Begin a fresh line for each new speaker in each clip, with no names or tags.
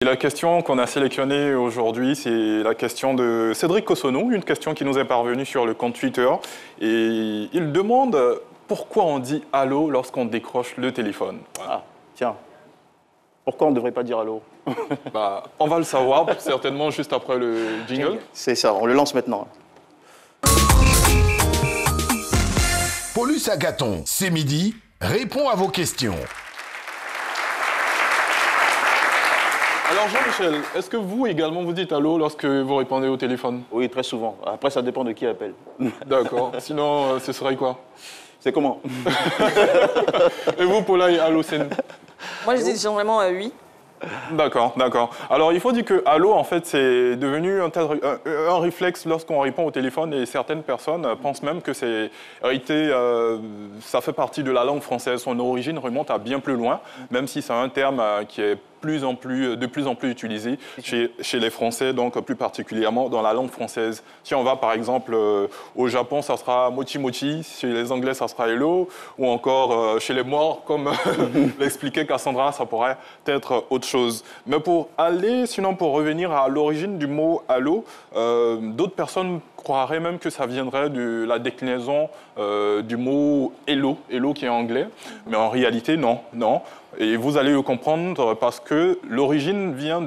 Et la question qu'on a sélectionnée aujourd'hui, c'est la question de Cédric Cossonneau, une question qui nous est parvenue sur le compte Twitter. Et il demande pourquoi on dit « allô » lorsqu'on décroche le téléphone.
Voilà. Ah, tiens. Pourquoi on ne devrait pas dire allô?
On va le savoir certainement juste après le jingle.
C'est ça, on le lance maintenant.
Paulus Agathon, c'est midi, répond à vos questions.
Alors Jean-Michel, est-ce que vous également vous dites allô lorsque vous répondez au téléphone?
Oui, très souvent. Après, ça dépend de qui appelle.
D'accord. Sinon, ce serait quoi?
C'est comment?
Et vous, Paula, allô, c'est...
Moi, je dis généralement oui.
D'accord, d'accord. Alors, il faut dire que allô, en fait, c'est devenu un réflexe lorsqu'on répond au téléphone et certaines personnes pensent même que c'est hérité, ça fait partie de la langue française. Son origine remonte à bien plus loin, même si c'est un terme qui est de plus en plus utilisé chez les Français, donc plus particulièrement dans la langue française. Si on va par exemple au Japon, ça sera mochi mochi, chez les Anglais, ça sera hello, ou encore chez les morts, comme l'expliquait Cassandra, ça pourrait être autre chose. Mais sinon pour revenir à l'origine du mot allô, d'autres personnes croiraient même que ça viendrait de la déclinaison du mot hello, hello qui est anglais, mais en réalité non, non. Et vous allez le comprendre parce que l'origine vient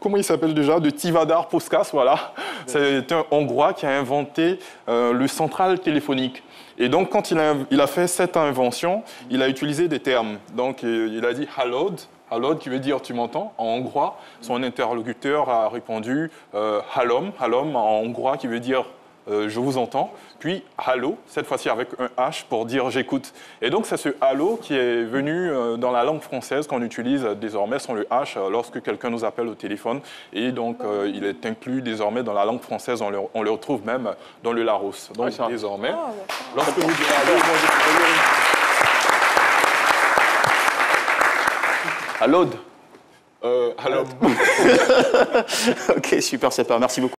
comment il s'appelle déjà? De Tivadar Puskas, voilà. C'est un Hongrois qui a inventé le central téléphonique. Et donc, quand il a fait cette invention, il a utilisé des termes. Donc, il a dit « hallod ». Hallod qui veut dire « tu m'entends » en hongrois. Son interlocuteur a répondu « hallom », hallom en hongrois qui veut dire je vous entends, puis allô, cette fois-ci avec un H pour dire j'écoute. Et donc c'est ce allô qui est venu dans la langue française qu'on utilise désormais sans le H lorsque quelqu'un nous appelle au téléphone. Et donc il est inclus désormais dans la langue française, on le retrouve même dans le Larousse. Donc désormais, lorsque vous dites allô,
Allode.
allô.
Ok, super, c'est pas. Merci beaucoup.